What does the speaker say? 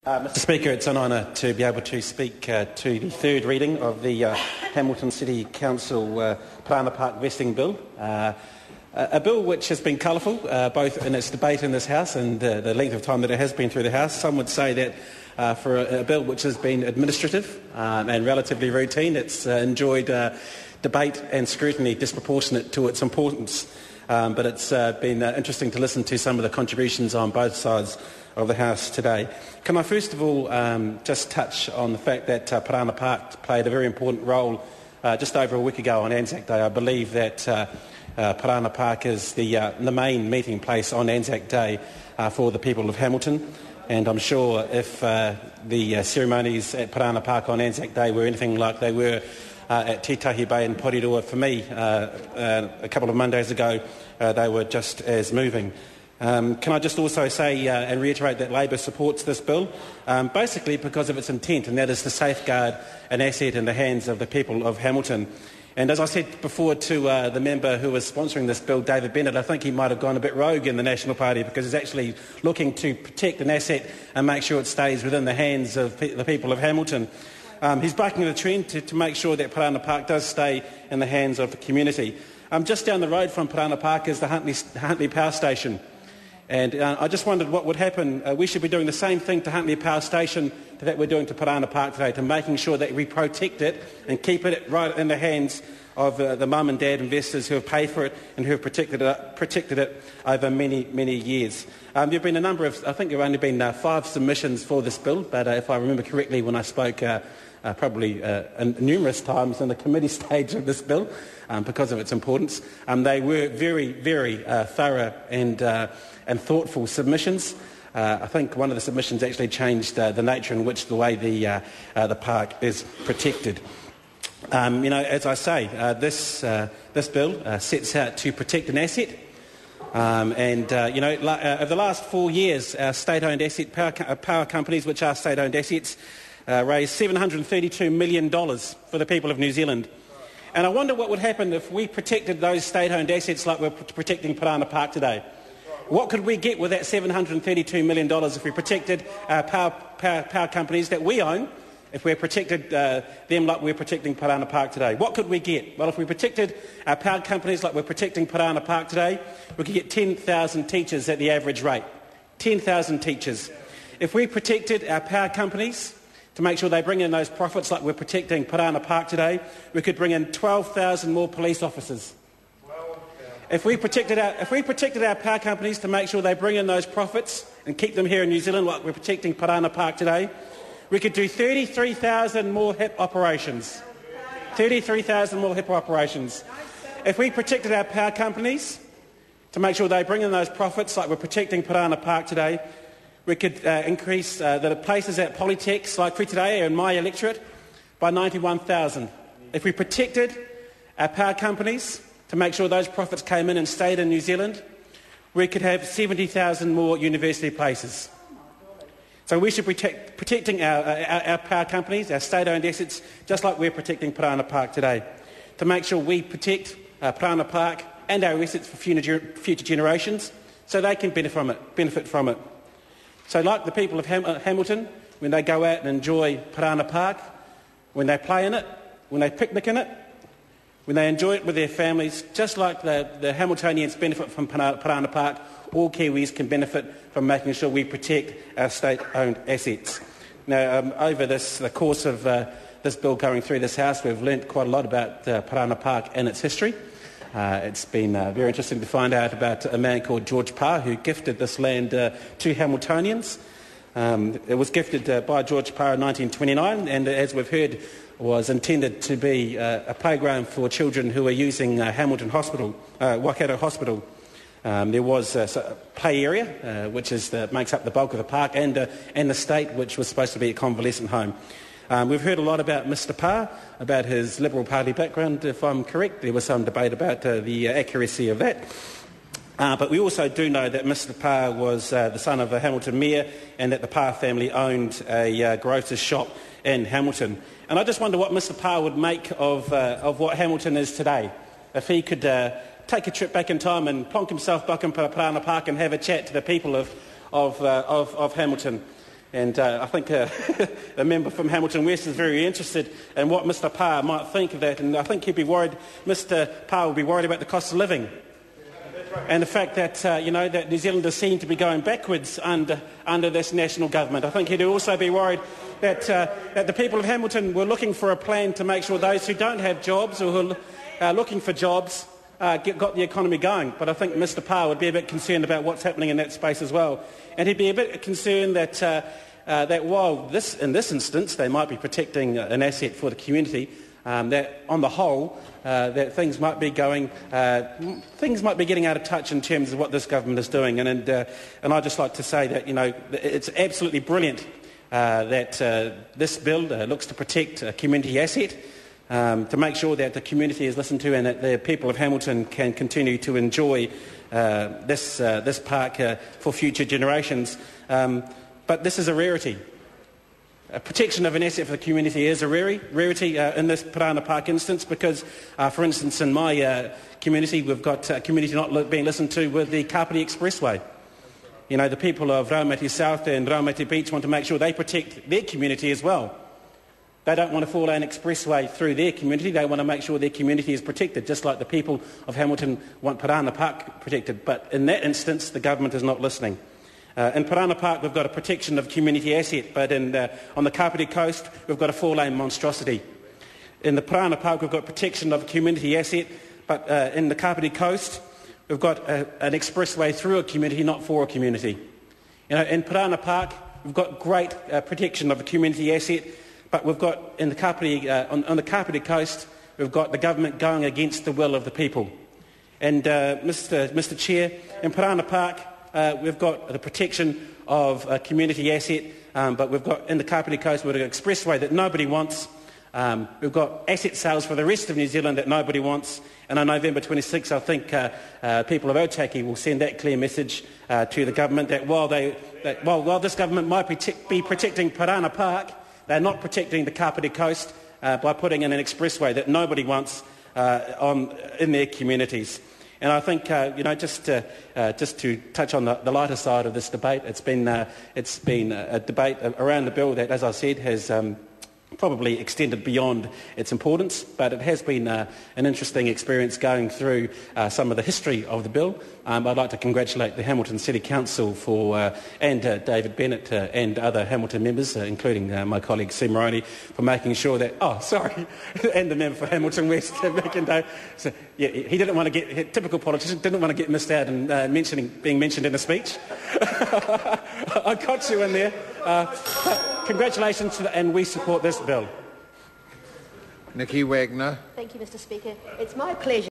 Mr Speaker, it's an honour to be able to speak to the third reading of the Hamilton City Council Parana Park vesting bill. A bill which has been colourful, both in its debate in this House and the length of time that it has been through the House. Some would say that for a bill which has been administrative and relatively routine, it's enjoyed debate and scrutiny disproportionate to its importance. But it's been interesting to listen to some of the contributions on both sides of the House today. Can I first of all just touch on the fact that Parana Park played a very important role just over a week ago on Anzac Day. I believe that Parana Park is the main meeting place on Anzac Day for the people of Hamilton, and I'm sure if the ceremonies at Parana Park on Anzac Day were anything like they were at Titahi Bay and Porirua for me a couple of Mondays ago, they were just as moving. Can I just also say and reiterate that Labor supports this bill, basically because of its intent, and that is to safeguard an asset in the hands of the people of Hamilton. And as I said before to the member who was sponsoring this bill, David Bennett, I think he might have gone a bit rogue in the National Party because he's actually looking to protect an asset and make sure it stays within the hands of the people of Hamilton. He's bucking the trend to make sure that Parana Park does stay in the hands of the community. Just down the road from Parana Park is the Huntly Power Station. And I just wondered what would happen. We should be doing the same thing to Huntly Power Station that we're doing to Parana Park today, to making sure that we protect it and keep it right in the hands of the mum and dad investors who have paid for it and who have protected it over many, many years. There have been a number of, I think there have only been 5 submissions for this bill, but if I remember correctly when I spoke probably numerous times in the committee stage of this bill, because of its importance, they were very, very thorough and thoughtful submissions. I think one of the submissions actually changed the nature in which the way the park is protected. As I say, this bill sets out to protect an asset. Over the last 4 years, our state-owned asset power companies, which are state-owned assets, raised $732 million for the people of New Zealand. And I wonder what would happen if we protected those state-owned assets like we're protecting Parana Park today. What could we get with that $732 million if we protected our power companies that we own, if we protected them like we're protecting Parana Park today? What could we get? Well, if we protected our power companies like we're protecting Parana Park today, we could get 10,000 teachers at the average rate. 10,000 teachers. If we protected our power companies to make sure they bring in those profits like we're protecting Parana Park today, we could bring in 12,000 more police officers. If we protected our power companies to make sure they bring in those profits and keep them here in New Zealand like we're protecting Parana Park today, we could do 33,000 more HIP operations. 33,000 more HIP operations. If we protected our power companies to make sure they bring in those profits like we're protecting Parana Park today, we could increase the places at Polytechs like Whitireia and my electorate by 91,000. If we protected our power companies to make sure those profits came in and stayed in New Zealand, we could have 70,000 more university places. So we should be protecting our power companies, our state-owned assets, just like we're protecting Parana Park today, to make sure we protect Parana Park and our assets for future generations so they can benefit from it. So like the people of Hamilton, when they go out and enjoy Parana Park, when they play in it, when they picnic in it, when they enjoy it with their families, just like the Hamiltonians benefit from Parana Park, all Kiwis can benefit from making sure we protect our state-owned assets. Now, over the course of this bill going through this House, we've learnt quite a lot about Parana Park and its history. It's been very interesting to find out about a man called George Parr who gifted this land to Hamiltonians. It was gifted by George Parr in 1929 and, as we've heard, was intended to be a playground for children who were using Hamilton Hospital, Waikato Hospital. There was a play area, which makes up the bulk of the park, and the state, which was supposed to be a convalescent home. We've heard a lot about Mr Parr, about his Liberal Party background. If I'm correct, there was some debate about the accuracy of that. But we also do know that Mr Parr was the son of a Hamilton mayor and that the Parr family owned a grocer's shop in Hamilton. And I just wonder what Mr Parr would make of what Hamilton is today. If he could take a trip back in time and plonk himself back in Parana Park and have a chat to the people of Hamilton. And I think a member from Hamilton West is very interested in what Mr Parr might think of that, and I think he'd be worried, Mr Parr would be worried about the cost of living and the fact that, that New Zealanders seem to be going backwards under this national government. I think he'd also be worried that the people of Hamilton were looking for a plan to make sure those who don't have jobs or who are looking for jobs got the economy going. But I think Mr Parr would be a bit concerned about what's happening in that space as well. And he'd be a bit concerned that while in this instance they might be protecting an asset for the community, that on the whole that things might be getting out of touch in terms of what this government is doing. And I'd just like to say that it's absolutely brilliant that this bill looks to protect a community asset, to make sure that the community is listened to and that the people of Hamilton can continue to enjoy this park for future generations. But this is a rarity. Protection of an asset for the community is a rarity in this Parana Park instance because, for instance, in my community we've got a community not being listened to with the Kapiti Expressway. The people of Raumati South and Raumati Beach want to make sure they protect their community as well. They don't want a four-lane expressway through their community. They want to make sure their community is protected, just like the people of Hamilton want Parana Park protected. But in that instance, the government is not listening. In Parana Park, we've got a protection of community asset, but on the Kapiti coast, we've got a four-lane monstrosity. In the Parana Park, we've got protection of community asset, but in the Kapiti coast, we've got an expressway through a community, not for a community. In Parana Park, we've got great protection of a community asset, but we've got in the Kapiti, on the Kapiti coast, we've got the government going against the will of the people. And Mr Chair, in Parana Park, we've got the protection of a community asset, but we've got in the Kapiti coast we've got an expressway that nobody wants. We've got asset sales for the rest of New Zealand that nobody wants. And on November 26, I think people of Otaki will send that clear message to the government that while this government might be protecting Parana Park, they're not protecting the Kapiti coast by putting in an expressway that nobody wants in their communities. And I think, just to touch on the lighter side of this debate, it's been a debate around the bill that, as I said, has probably extended beyond its importance, but it has been an interesting experience going through some of the history of the bill. I'd like to congratulate the Hamilton City Council and David Bennett and other Hamilton members, including my colleague Sue Moroney, for making sure that, and the member for Hamilton West, so, yeah, he didn't want to get, typical politician, didn't want to get missed out and being mentioned in a speech. I got you in there. Congratulations, and we support this bill. Nikki Wagner. Thank you, Mr Speaker. It's my pleasure.